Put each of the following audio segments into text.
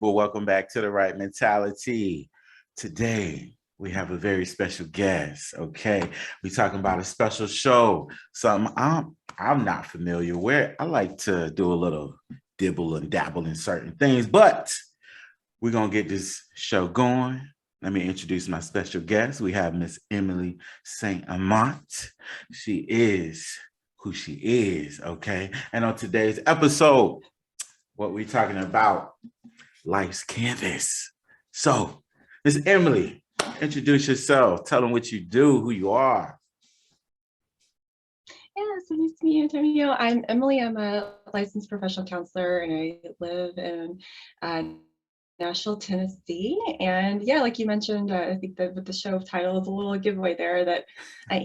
Well, welcome back to the Right Mentality. Today, we have a very special guest. Okay, we're talking about a special show. Something I'm not familiar with. I like to do a little dibble and dabble in certain things, but we're gonna get this show going. Let me introduce my special guest. We have Miss Emily St. Amant. She is who she is. Okay, and on today's episode, what we're talking about. Life's canvas. So, Miss Emily, introduce yourself. Tell them what you do, who you are. Yeah, so nice to meet you, Antonio. I'm Emily. I'm a licensed professional counselor, and I live in Nashville, Tennessee. And yeah, like you mentioned, I think that with the show title is a little giveaway there that I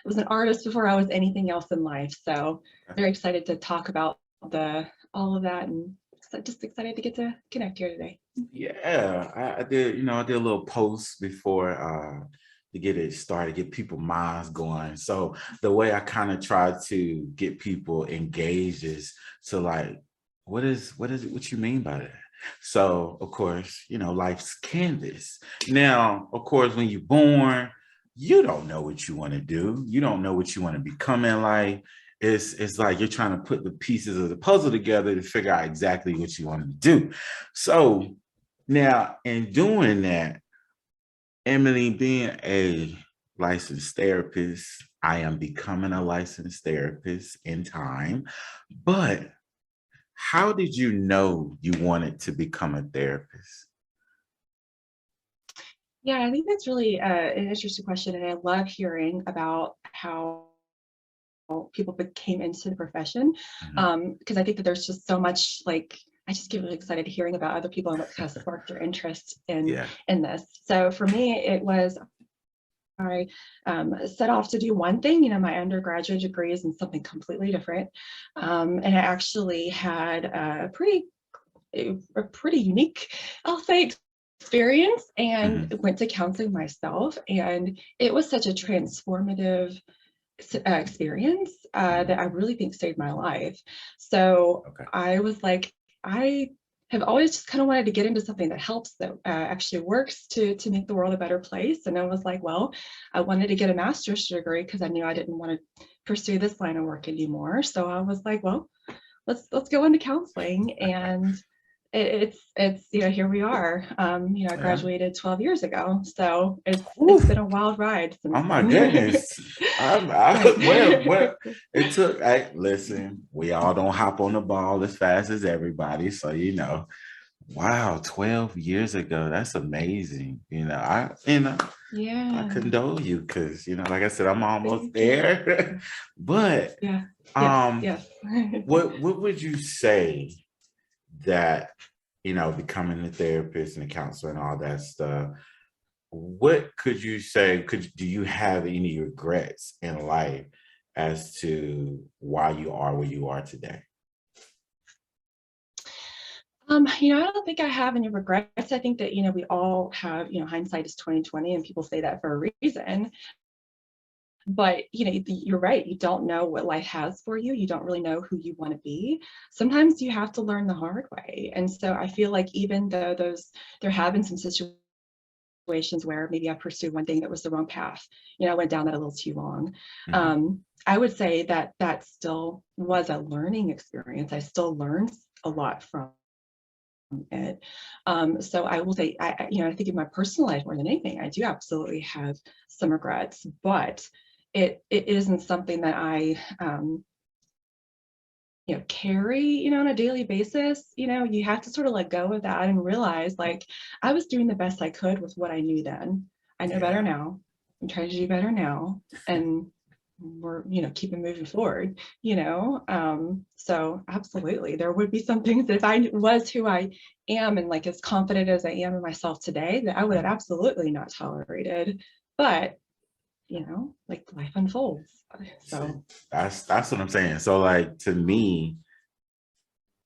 was an artist before I was anything else in life. So very excited to talk about all of that, and just excited to get to connect here today. Yeah, I did. I did a little post before to get it started, get people minds going. So the way I kind of try to get people engaged is to like, what you mean by that? So of course, life's canvas. Now, of course, when you're born, you don't know what you want to do. You don't know what you want to become in life. It's like you're trying to put the pieces of the puzzle together to figure out exactly what you want to do. So now, in doing that, Emily, being a licensed therapist, I am becoming a licensed therapist in time. But how did you know you wanted to become a therapist? Yeah, I think that's really an interesting question, and I love hearing about how people came into the profession, because I think that there's just so much, like, I just get really excited hearing about other people and what kind of sparked their interest in this. So for me, it was I set off to do one thing. My undergraduate degree is in something completely different, and I actually had a pretty unique, I'll say, experience, and went to counseling myself, and it was such a transformative experience that I really think saved my life. So I was like, I have always just kind of wanted to get into something that helps, that actually works to make the world a better place. And I was like, well, I wanted to get a master's degree because I knew I didn't want to pursue this line of work anymore. So I was like, well, let's go into counseling. And it's here we are. I graduated 12 years ago, so it's been a wild ride since oh my then. goodness. Well, it took, listen, we all don't hop on the ball as fast as everybody. So, wow, 12 years ago. That's amazing. I condole you because, like I said, I'm almost there. But yes. what would you say that, becoming a therapist and a counselor and all that stuff, what could you say, do you have any regrets in life as to why you are where you are today? I don't think I have any regrets. I think that, we all have, hindsight is 2020, and people say that for a reason. But, you're right. You don't know what life has for you. You don't really know who you want to be. Sometimes you have to learn the hard way. And so I feel like even though there have been some situations where maybe I pursued one thing that was the wrong path, I went down that a little too long. I would say that still was a learning experience. I still learned a lot from it. So I will say, I think in my personal life more than anything, I do absolutely have some regrets, but it isn't something that I carry, on a daily basis. You have to sort of let go of that and realize, like, I was doing the best I could with what I knew then. I know better now. I'm trying to do better now, and we're keeping moving forward. So absolutely, there would be some things that if I was who I am and like as confident as I am in myself today, that I would have absolutely not tolerated. But like, life unfolds. So that's what I'm saying. So, like, to me,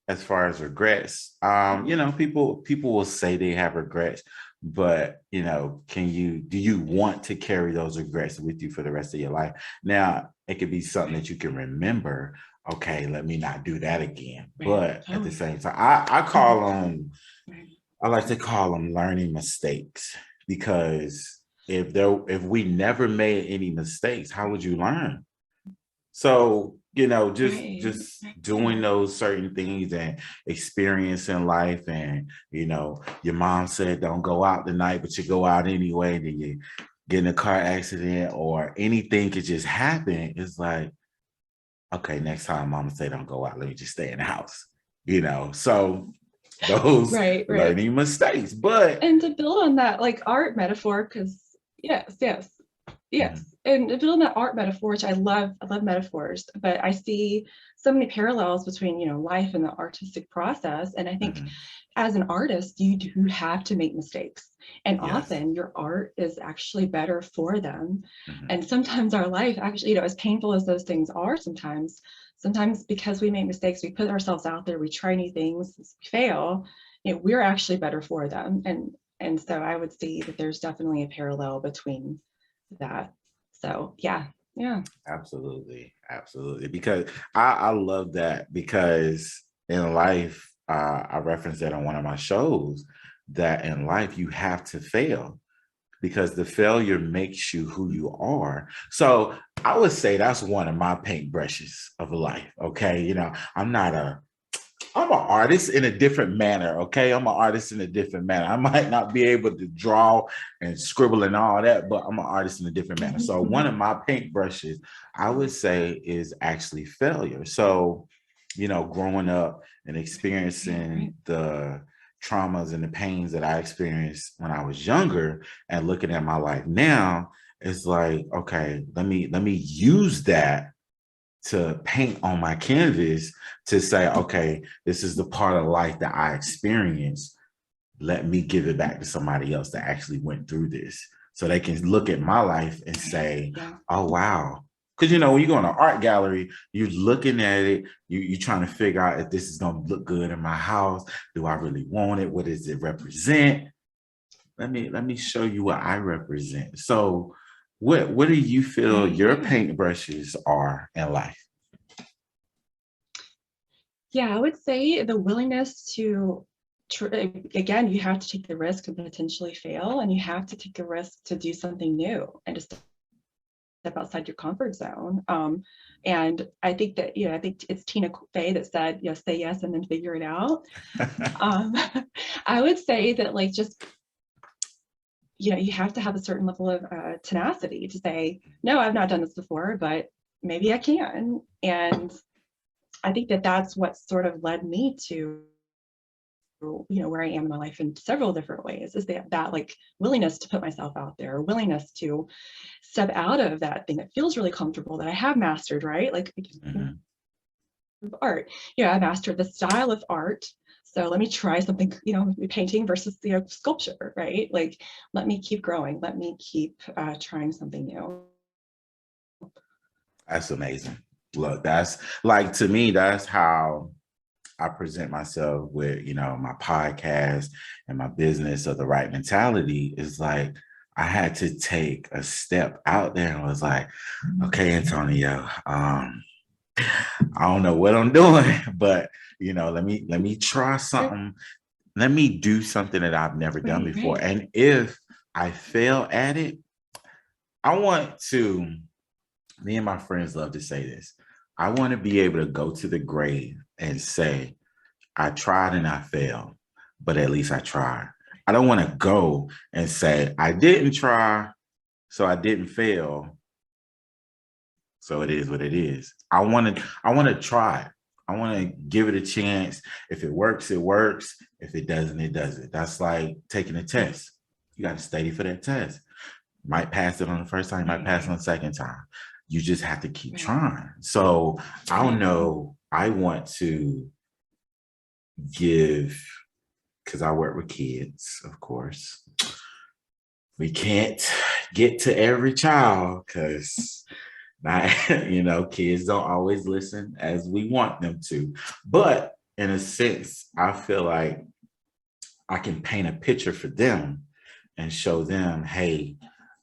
as far as regrets, people will say they have regrets, but do you want to carry those regrets with you for the rest of your life? Now, it could be something that you can remember. Okay, let me not do that again. But at the same time, I call on I like to call them learning mistakes, because if we never made any mistakes, how would you learn? So, Right. just doing those certain things and experiencing life, and your mom said don't go out tonight, but you go out anyway, then you get in a car accident or anything could just happen. It's like, okay, next time mama say don't go out, let me just stay in the house. So those Right, right. learning mistakes. But And to build on that, like art metaphor, because yes, yes, Mhm, yes. And to build on that art metaphor, which I love metaphors, but I see so many parallels between, life and the artistic process. And I think mhm, as an artist, you do have to make mistakes. And yes. often your art is actually better for them. Mhm, And sometimes our life actually, as painful as those things are sometimes because we make mistakes, we put ourselves out there, we try new things, we fail, we're actually better for them. And so I would see that there's definitely a parallel between that. So yeah, yeah. absolutely, absolutely. Because I love that, because in life, I referenced that on one of my shows, that in life you have to fail, because the failure makes you who you are. So I would say that's one of my paintbrushes of life. Okay. I'm an artist in a different manner. Okay. I'm an artist in a different manner. I might not be able to draw and scribble and all that, but I'm an artist in a different manner. So one of my paintbrushes, I would say, is actually failure. So, growing up and experiencing Right. the traumas and the pains that I experienced when I was younger, and looking at my life now, it's like, okay, let me use that to paint on my canvas, to say, okay, this is the part of life that I experienced. Let me give it back to somebody else that actually went through this, so they can look at my life and say, Yeah. oh, wow. Because, when you go in an art gallery, you're looking at it, you're trying to figure out if this is going to look good in my house. Do I really want it? What does it represent? Let me show you what I represent. So what do you feel Right. your Yeah. paintbrushes are in life? Yeah, I would say the willingness to, again, you have to take the risk and potentially fail, and you have to take the risk to do something new and to step outside your comfort zone. And I think that, I think it's Tina Fey that said, say yes and then figure it out. Um, I would say that, like, just, you have to have a certain level of tenacity to say, no, I've not done this before, but maybe I can. And I think that that's what sort of led me to, where I am in my life in several different ways, is that like willingness to put myself out there, willingness to step out of that thing that feels really comfortable, that I have mastered, right? Like Mhm. art, I mastered the style of art. So let me try something, painting versus, sculpture, right? Like, let me keep growing. Let me keep trying something new. That's amazing. Look, that's like, to me, that's how I present myself with, my podcast and my business of the right mentality. Is like, I had to take a step out there and was like, okay, Antonio, I don't know what I'm doing, but let me try Right, something. Let me do something that I've never done right, before. right. And if I fail at it, I want to, me and my friends love to say this. I want to be able to go to the grave and say, I tried and I failed, but at least I tried. I don't want to go and say, I didn't try, so I didn't fail, so it is what it is. I want to try it. I want to give it a chance. If it works, it works. If it doesn't, it doesn't. That's like taking a test. You got to study for that test. Might pass it on the first time, you might Right, pass it right, on the second time. You just have to keep right, trying. So I don't right. know. I want to give, because I work with kids, of course. We can't get to every child, because not, kids don't always listen as we want them to. But in a sense, I feel like I can paint a picture for them and show them, hey,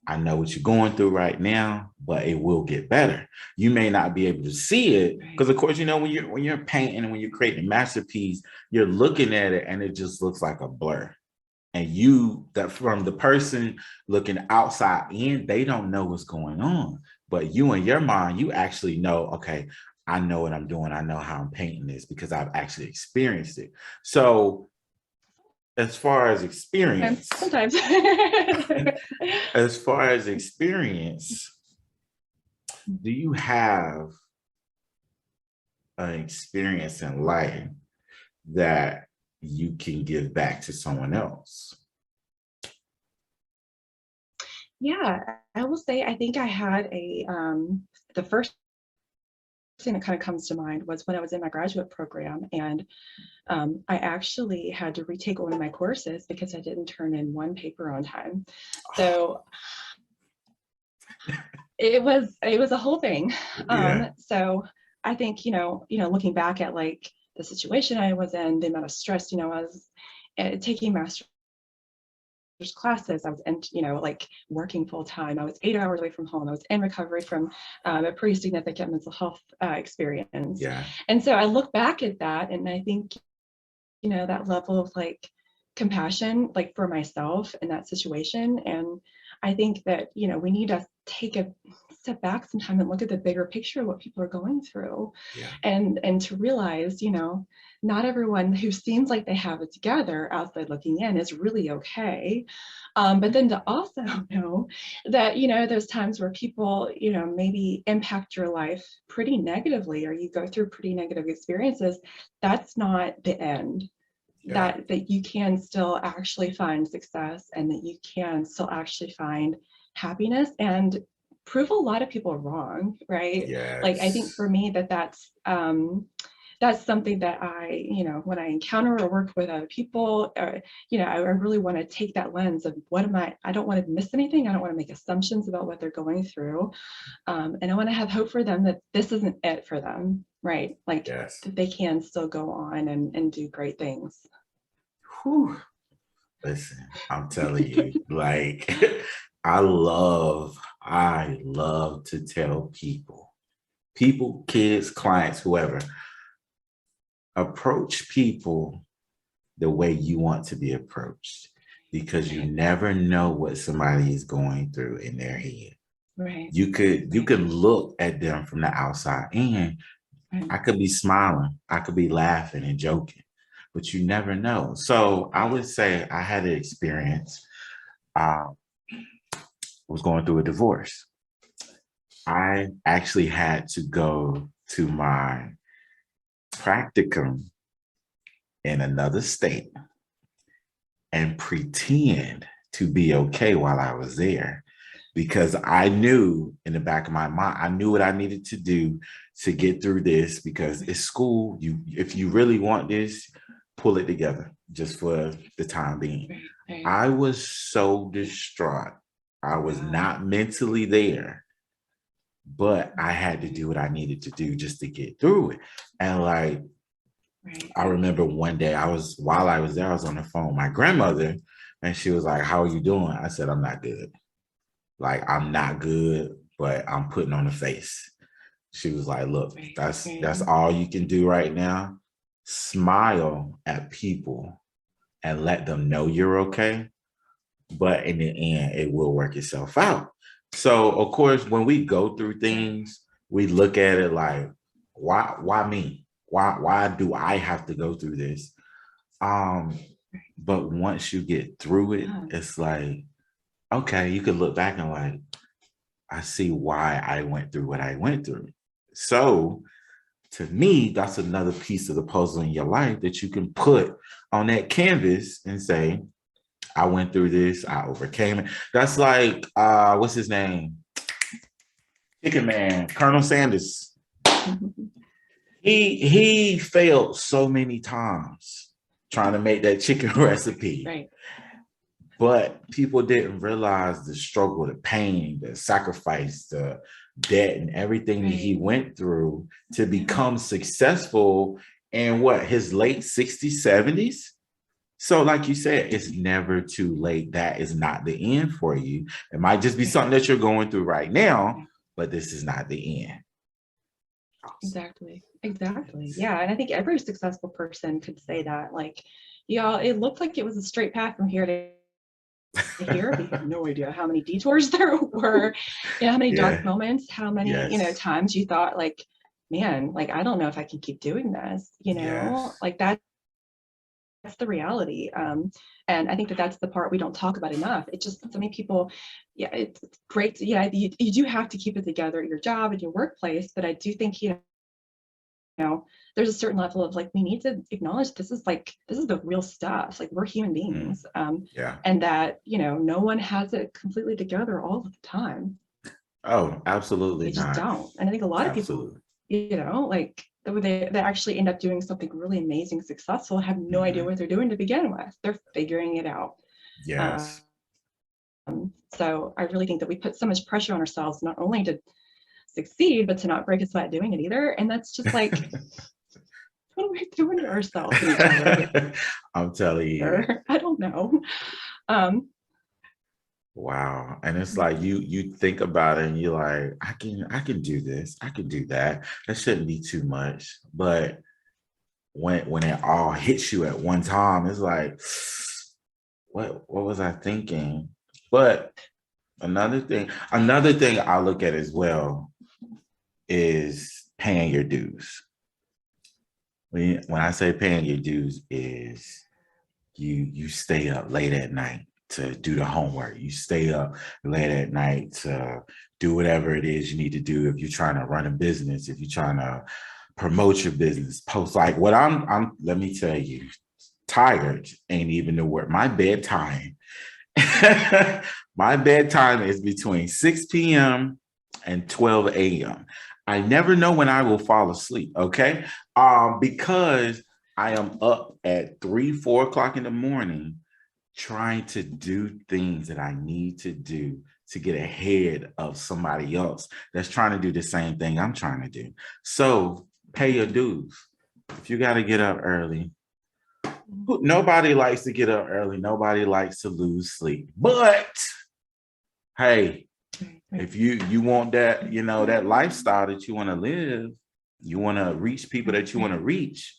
I know what you're going through right now, but it will get better. You may not be able to see it, Right. because of course, when you're painting and when you're creating a masterpiece, you're looking at it and it just looks like a blur. And you, that from the person looking outside in, they don't know what's going on. But you in your mind, you actually know, okay, I know what I'm doing. I know how I'm painting this because I've actually experienced it. So as far as experience, sometimes. as far as experience, do you have an experience in life that you can give back to someone else? Yeah, I will say I think I had the first thing that kind of comes to mind was when I was in my graduate program, and I actually had to retake one of my courses because I didn't turn in one paper on time. So it was a whole thing. Yeah. So I think, looking back at like the situation I was in, the amount of stress, I was taking master's classes. I was in, like working full time. I was 8 hours away from home. I was in recovery from a pretty significant mental health experience. Yeah. And so I look back at that, and I think, that level of like compassion, like for myself in that situation. And I think that, we need to take a step back sometime and look at the bigger picture of what people are going through. Yeah. And to realize, not everyone who seems like they have it together outside looking in is really okay. But then to also know that, there's times where people, maybe impact your life pretty negatively, or you go through pretty negative experiences. That's not the end. Yeah. That you can still actually find success, and that you can still actually find happiness, and prove a lot of people wrong, right? Like I think Yes. for me that's something that I, when I encounter or work with other people, I really want to take that lens of I don't want to miss anything. I don't want to make assumptions about what they're going through. And I want to have hope for them that this isn't it for them, right? Like Yes. that they can still go on and do great things. Whew. Listen, I'm telling you, like, I love to tell people, kids, clients, whoever, approach people the way you want to be approached, because you never know what somebody is going through in their head. Right. You could look at them from the outside in. I could be smiling, I could be laughing and joking, but you never know. So I would say I had an experience. Was going through a divorce. I actually had to go to my practicum in another state and pretend to be okay while I was there, because I knew in the back of my mind, I knew what I needed to do to get through this, because it's school. If you really want this, pull it together just for the time being. Right. I was so distraught. I was not mentally there, but I had to do what I needed to do just to get through it. And like, I remember one day while I was there, I was on the phone with my grandmother, and she was like, "How are you doing?" I said, "I'm not good. Like, I'm not good, but I'm putting on a face." She was like, "Look, that's all you can do right now. Smile at people and let them know you're okay. But in the end, it will work itself out." So of course, when we go through things, we look at it like, why me? Why do I have to go through this? But once you get through it, it's like, okay, you could look back and like, I see why I went through what I went through. So to me, that's another piece of the puzzle in your life that you can put on that canvas and say, I went through this, I overcame it. That's like, what's his name? Chicken Man, Colonel Sanders. He failed so many times trying to make that chicken recipe. Right. But people didn't realize the struggle, the pain, the sacrifice, the debt, and everything that he went through to become successful in his late 60s, 70s. So like you said, it's never too late. That is not the end for you. It might just be something that you're going through right now, but this is not the end. Exactly. Yeah. And I think every successful person could say that, like, y'all, it looked like it was a straight path from here to here, but you have no idea how many detours there were, how many dark Yeah. moments, how many, Yes. times you thought like, man, like, I don't know if I can keep doing this, Yes. like that's the reality. And I think that that's the part we don't talk about enough. It just, so many people, yeah, it's great. You do have to keep it together at your job and your workplace, but I do think, there's a certain level of like, we need to acknowledge this is the real stuff. Like, we're human beings. Yeah. And that, no one has it completely together all of the time. Oh, absolutely They just not. don't. And I think a lot of people, Absolutely. like they actually end up doing something really amazing, successful, have no idea Mhm. what they're doing to begin with. They're figuring it out. Yes. So I really think that we put so much pressure on ourselves, not only to succeed, but to not break a sweat doing it either. And that's just like, what are we doing to ourselves and each other I'm telling you. here? I don't know. Wow. And it's like you think about it and you're like, I can do this. I can do that. That shouldn't be too much. But when it all hits you at one time, it's like, what was I thinking? But another thing I look at as well is paying your dues. When I say paying your dues is you stay up late at night to do the homework. You stay up late at night to do whatever it is you need to do. If you're trying to run a business, if you're trying to promote your business, post like what I'm let me tell you, tired ain't even the word. My bedtime, my bedtime is between 6 p.m. and 12 a.m. I never know when I will fall asleep. Okay. Because I am up at 3, 4 o'clock in the morning trying to do things that I need to do to get ahead of somebody else that's trying to do the same thing I'm trying to do. So pay your dues. If you got to get up early, nobody likes to get up early. Nobody likes to lose sleep. But hey, if you want that, that lifestyle that you want to live, you want to reach people that you want to reach,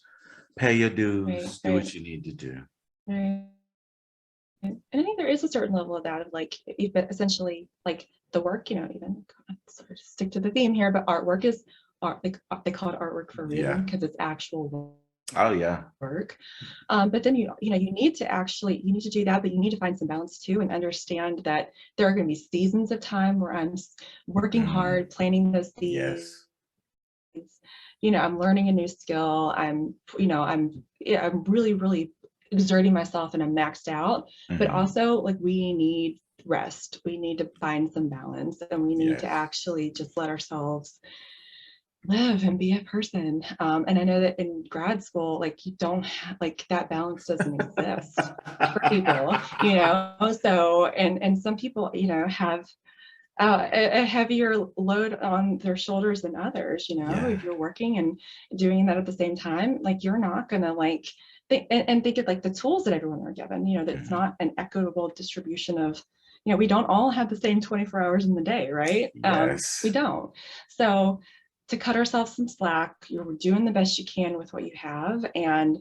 pay your dues, do what you need to do. Right. And I think there is a certain level of that, of like, essentially like the work, even sort of stick to the theme here, but artwork is art. Like, they call it artwork for a reason, because it's actual Oh yeah. work. But then you need to do that, but you need to find some balance too, and understand that there are going to be seasons of time where I'm working hard, planting those seeds. Yes. I'm learning a new skill. I'm really, really exerting myself and I'm maxed out. But also, like, we need rest. We need to find some balance, and we need to actually just let ourselves live and be a person. And I know that in grad school, like, you don't have, like, that balance doesn't exist for people, so, and some people, have a heavier load on their shoulders than others. If you're working and doing that at the same time, like, you're not gonna like think of like the tools that everyone are given, that it's not an equitable distribution of, we don't all have the same 24 hours in the day, right? We don't. So to cut ourselves some slack, you're doing the best you can with what you have, and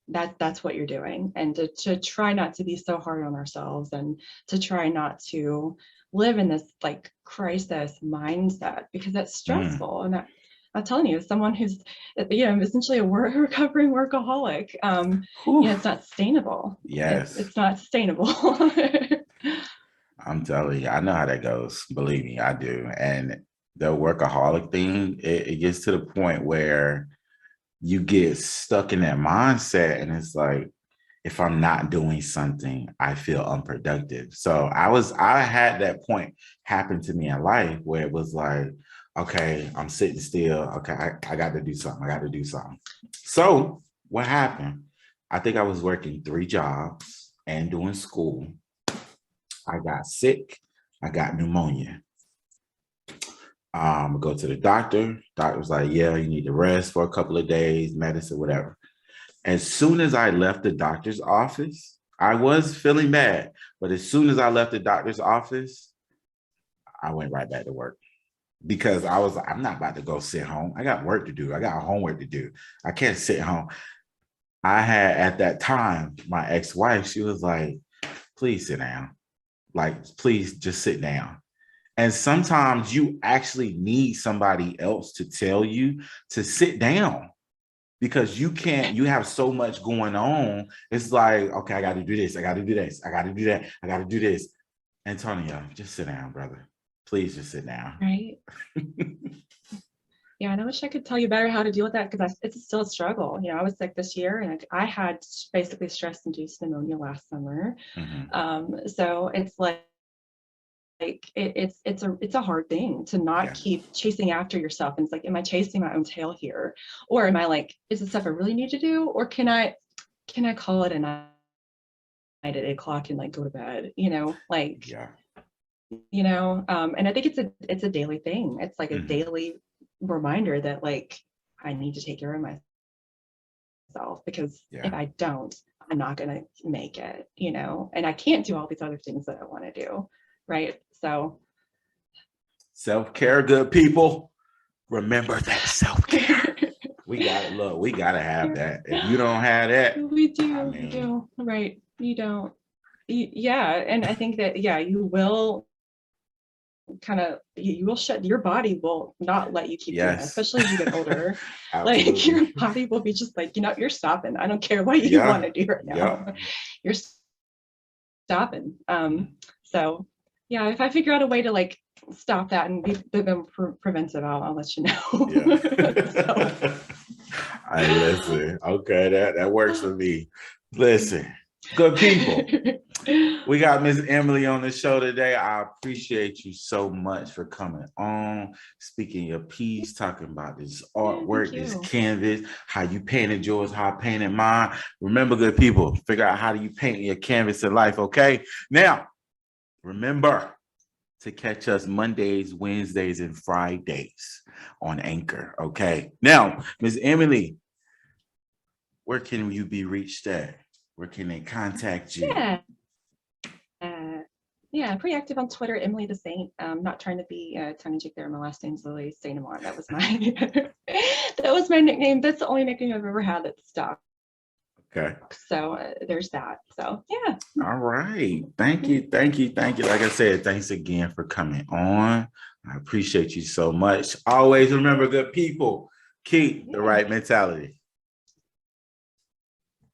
that's what you're doing. And to try not to be so hard on ourselves, and to try not to live in this like crisis mindset, because that's stressful. And I'm telling you, as someone who's, essentially a recovering workaholic, it's not sustainable. Yes. It's not sustainable. I'm telling you, I know how that goes. Believe me, I do. And the workaholic thing, it gets to the point where you get stuck in that mindset, and it's like, if I'm not doing something, I feel unproductive. So I had that point happen to me in life where it was like, okay, I'm sitting still. Okay, I got to do something. I got to do something. So what happened? I think I was working 3 jobs and doing school. I got sick. I got pneumonia. Go to the doctor. Doctor was like, yeah, you need to rest for a couple of days, medicine, whatever. As soon as I left the doctor's office, I was feeling bad, but as soon as I left the doctor's office, I went right back to work, because I was like, I'm not about to go sit home. I got work to do. I got homework to do. I can't sit home. I had at that time, my ex-wife, she was like, please sit down. Like, please just sit down. And sometimes you actually need somebody else to tell you to sit down because you can't, you have so much going on. It's like, okay, I got to do this. I got to do this. I got to do that. I got to do this. Antonio, just sit down, brother. Please just sit down. Right. Yeah, and I wish I could tell you better how to deal with that because it's still a struggle. I was sick this year and I had basically stress-induced pneumonia last summer. Mm-hmm. So it's it's a hard thing to not keep chasing after yourself. And it's like, am I chasing my own tail here? Or am I like, is this stuff I really need to do? Or can I call it a night at 8 o'clock and like go to bed, like, and I think it's a daily thing. It's like a daily reminder that like, I need to take care of myself because if I don't, I'm not going to make it, and I can't do all these other things that I want to do. Right. So self-care, good people. Remember that self-care. We got to look, we got to have that. If you don't have that, we do. We do. Right. You don't. Yeah. And I think that, you will you will shut, your body will not let you keep doing it, especially as you get older. Like your body will be just like, you're stopping. I don't care what you want to do right now. You're stopping. So yeah, if I figure out a way to like stop that and be preventive, I'll let you know. I listen. Okay, that works for me. Listen, good people. We got Miss Emily on the show today. I appreciate you so much for coming on, speaking your piece, talking about this artwork, this canvas, how you painted yours, how I painted mine. Remember, good people, figure out how do you paint your canvas in life, okay? Now, remember to catch us Mondays, Wednesdays, and Fridays on Anchor, okay? Now, Miss Emily, where can you be reached at? Where can they contact you? Pretty active on Twitter, Emily the Saint. Not trying to be tongue-in-cheek there. My last name's Lily Saint Amar. That was my nickname. That's the only nickname I've ever had that stuck. Okay. So there's that. So yeah. All right. Thank you. Like I said, thanks again for coming on. I appreciate you so much. Always remember, good people, keep the right mentality.